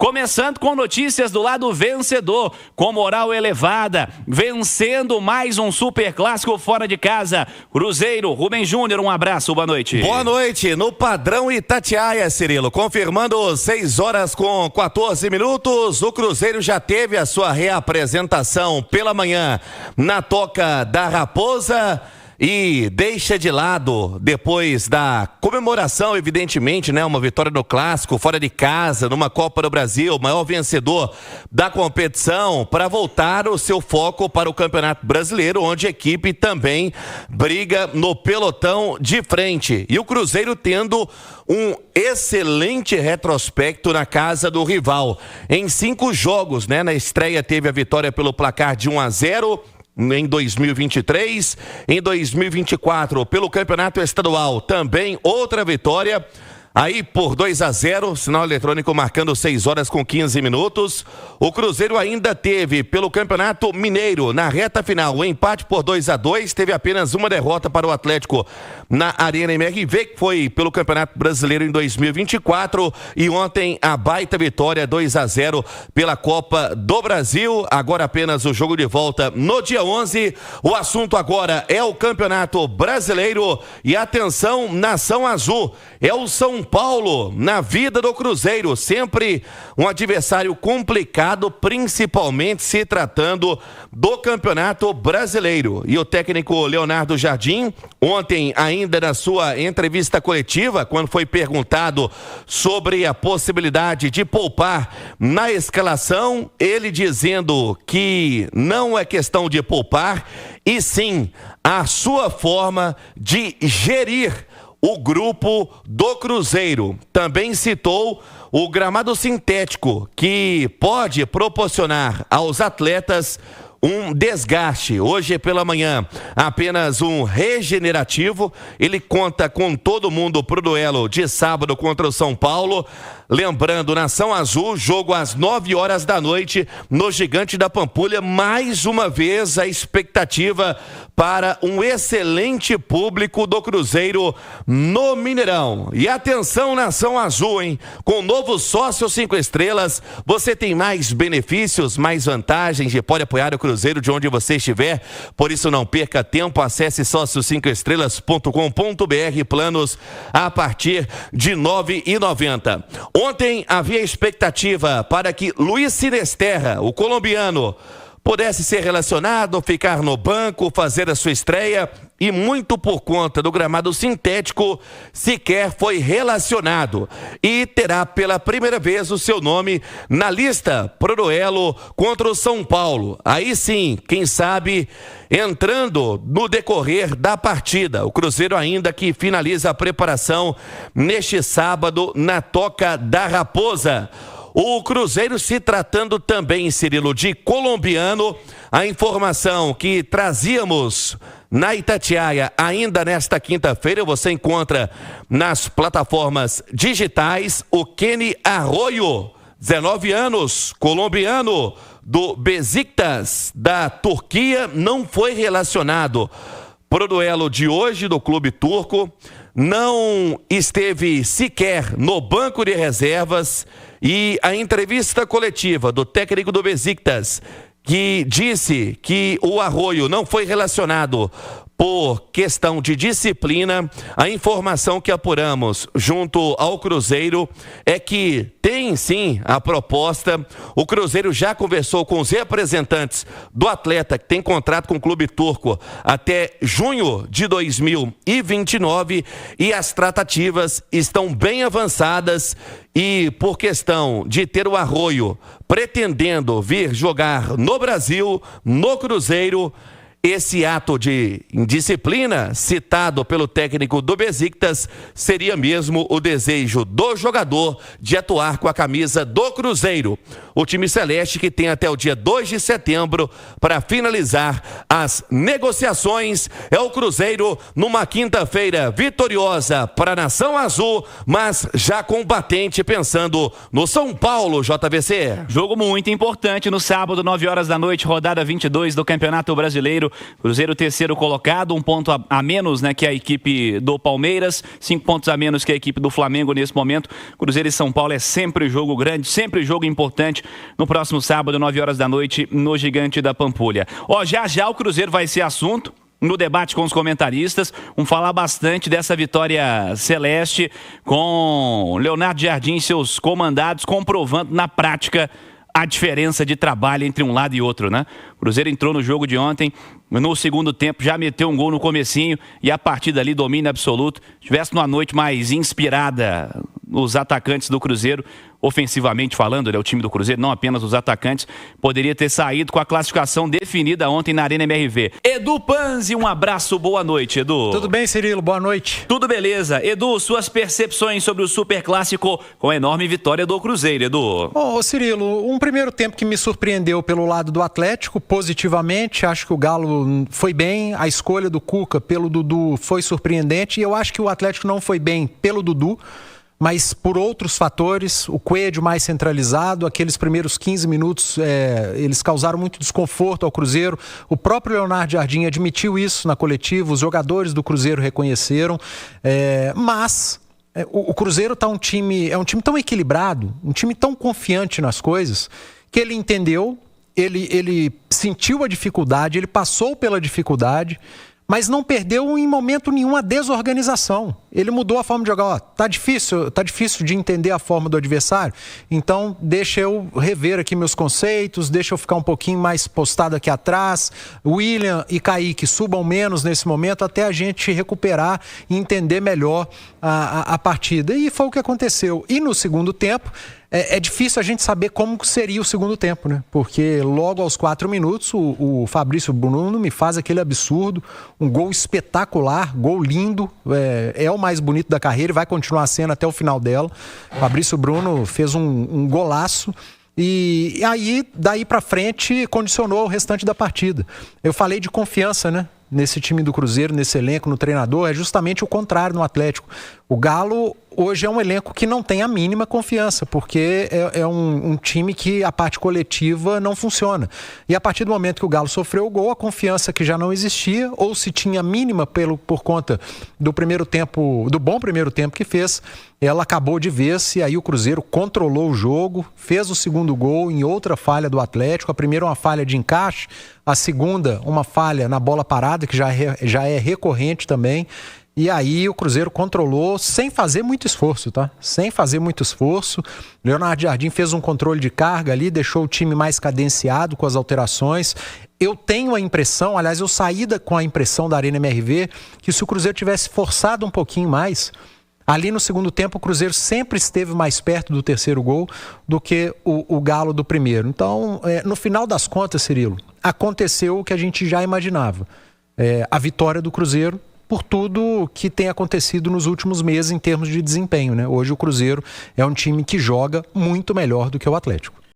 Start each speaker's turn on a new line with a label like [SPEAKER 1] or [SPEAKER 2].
[SPEAKER 1] Começando com notícias do lado vencedor, com moral elevada, vencendo mais um super clássico fora de casa. Cruzeiro, Rubem Júnior, um abraço, boa noite.
[SPEAKER 2] Boa noite, no padrão Itatiaia, Cirilo, confirmando 6 horas com 14 minutos, o Cruzeiro já teve a sua reapresentação pela manhã na Toca da Raposa. E deixa de lado, depois da comemoração, evidentemente, né? Uma vitória no Clássico, fora de casa, numa Copa do Brasil, maior vencedor da competição, para voltar o seu foco para o Campeonato Brasileiro, onde a equipe também briga no pelotão de frente. E o Cruzeiro tendo um excelente retrospecto na casa do rival. Em 5 jogos, né? Na estreia teve a vitória pelo placar de 1-0. Em 2023, em 2024, pelo Campeonato Estadual, também outra vitória. Aí por 2-0, sinal eletrônico marcando 6 horas com 15 minutos. O Cruzeiro ainda teve pelo Campeonato Mineiro, na reta final, o empate por 2-2. Teve apenas uma derrota para o Atlético na Arena MRV, que foi pelo Campeonato Brasileiro em 2024. E ontem a baita vitória 2-0 pela Copa do Brasil. Agora apenas o jogo de volta no dia 11. O assunto agora é o Campeonato Brasileiro. E atenção, Nação Azul, é o São Paulo na vida do Cruzeiro, sempre um adversário complicado, principalmente se tratando do Campeonato Brasileiro. E o técnico Leonardo Jardim, ontem ainda na sua entrevista coletiva, quando foi perguntado sobre a possibilidade de poupar na escalação, ele dizendo que não é questão de poupar, e sim a sua forma de gerir o grupo do Cruzeiro. Também citou o gramado sintético, que pode proporcionar aos atletas um desgaste. Hoje pela manhã, apenas um regenerativo. Ele conta com todo mundo pro duelo de sábado contra o São Paulo. Lembrando, Nação Azul, jogo às 9 horas da noite no Gigante da Pampulha. Mais uma vez a expectativa para um excelente público do Cruzeiro no Mineirão. E atenção, Nação Azul, hein? Com o novo sócio 5 estrelas, você tem mais benefícios, mais vantagens e pode apoiar o Cruzeiro de onde você estiver. Por isso não perca tempo, acesse sócio5estrelas.com.br, planos a partir de R$ 9,90. Ontem havia expectativa para que Luiz Sinisterra, o colombiano, pudesse ser relacionado, ficar no banco, fazer a sua estreia, e muito por conta do gramado sintético, sequer foi relacionado. E terá pela primeira vez o seu nome na lista pro duelo contra o São Paulo. Aí sim, quem sabe, entrando no decorrer da partida. O Cruzeiro ainda que finaliza a preparação neste sábado na Toca da Raposa. O Cruzeiro se tratando também, Cirilo, de colombiano. A informação que trazíamos na Itatiaia ainda nesta quinta-feira, você encontra nas plataformas digitais. O Kenny Arroyo, 19 anos, colombiano, do Besiktas, da Turquia, não foi relacionado para o duelo de hoje do clube turco. Não esteve sequer no banco de reservas. E a entrevista coletiva do técnico do Besiktas, que disse que o Arroyo não foi relacionado por questão de disciplina, a informação que apuramos junto ao Cruzeiro é que tem sim a proposta. O Cruzeiro já conversou com os representantes do atleta, que tem contrato com o clube turco até junho de 2029, e as tratativas estão bem avançadas. E por questão de ter o Arroyo pretendendo vir jogar no Brasil, no Cruzeiro, esse ato de indisciplina citado pelo técnico do Besiktas seria mesmo o desejo do jogador de atuar com a camisa do Cruzeiro. O time celeste que tem até o dia 2 de setembro para finalizar as negociações. É o Cruzeiro numa quinta-feira vitoriosa para a Nação Azul, mas já combatente pensando no São Paulo, JVC.
[SPEAKER 1] Jogo muito importante no sábado, 9 horas da noite, rodada 22 do Campeonato Brasileiro. Cruzeiro terceiro colocado, 1 ponto a menos, né, que a equipe do Palmeiras, 5 pontos a menos que a equipe do Flamengo nesse momento. Cruzeiro e São Paulo é sempre jogo grande, sempre jogo importante no próximo sábado, 9 horas da noite, no Gigante da Pampulha. Já o Cruzeiro vai ser assunto no debate com os comentaristas. Vamos falar bastante dessa vitória celeste com Leonardo Jardim e seus comandados comprovando na prática a diferença de trabalho entre um lado e outro, né? O Cruzeiro entrou no jogo de ontem, no segundo tempo, já meteu um gol no comecinho e a partir dali domínio absoluto. Se tivesse numa noite mais inspirada os atacantes do Cruzeiro, ofensivamente falando, né, o time do Cruzeiro, não apenas os atacantes, poderia ter saído com a classificação definida ontem na Arena MRV. Edu Panzi, um abraço, boa noite, Edu.
[SPEAKER 3] Tudo bem, Cirilo? Boa noite.
[SPEAKER 1] Tudo beleza. Edu, suas percepções sobre o Superclássico com a enorme vitória do Cruzeiro, Edu.
[SPEAKER 3] Ô, Cirilo, um primeiro tempo que me surpreendeu pelo lado do Atlético, positivamente, acho que o Galo foi bem, a escolha do Cuca pelo Dudu foi surpreendente e eu acho que o Atlético não foi bem pelo Dudu, mas por outros fatores, o Coelho mais centralizado, aqueles primeiros 15 minutos, eles causaram muito desconforto ao Cruzeiro. O próprio Leonardo Jardim admitiu isso na coletiva, os jogadores do Cruzeiro reconheceram, mas o Cruzeiro é um time tão equilibrado, um time tão confiante nas coisas, que ele entendeu, ele sentiu a dificuldade, ele passou pela dificuldade, mas não perdeu em momento nenhum a desorganização. Ele mudou a forma de jogar. Tá difícil de entender a forma do adversário, então deixa eu rever aqui meus conceitos, deixa eu ficar um pouquinho mais postado aqui atrás. William e Kaique subam menos nesse momento até a gente recuperar e entender melhor a partida. E foi o que aconteceu. E no segundo tempo, é difícil a gente saber como seria o segundo tempo, né? Porque logo aos 4 minutos o Fabrício Bruno me faz aquele absurdo, um gol espetacular, gol lindo, é o mais bonito da carreira e vai continuar sendo até o final dela. Fabrício Bruno fez um golaço e aí daí pra frente condicionou o restante da partida. Eu falei de confiança, né? Nesse time do Cruzeiro, nesse elenco, no treinador, é justamente o contrário no Atlético. O Galo hoje é um elenco que não tem a mínima confiança, porque é um time que a parte coletiva não funciona. E a partir do momento que o Galo sofreu o gol, a confiança que já não existia, ou se tinha mínima por conta do primeiro tempo, do bom primeiro tempo que fez, ela acabou de vez, e aí o Cruzeiro controlou o jogo, fez o segundo gol em outra falha do Atlético, a primeira uma falha de encaixe, a segunda uma falha na bola parada, que já é recorrente também. E aí o Cruzeiro controlou sem fazer muito esforço, tá? Sem fazer muito esforço. Leonardo Jardim fez um controle de carga ali, deixou o time mais cadenciado com as alterações. Eu tenho a impressão, aliás, eu saí com a impressão da Arena MRV, que se o Cruzeiro tivesse forçado um pouquinho mais, ali no segundo tempo o Cruzeiro sempre esteve mais perto do terceiro gol do que o Galo do primeiro. Então, no final das contas, Cirilo, aconteceu o que a gente já imaginava. A vitória do Cruzeiro, por tudo que tem acontecido nos últimos meses em termos de desempenho, né? Hoje o Cruzeiro é um time que joga muito melhor do que o Atlético.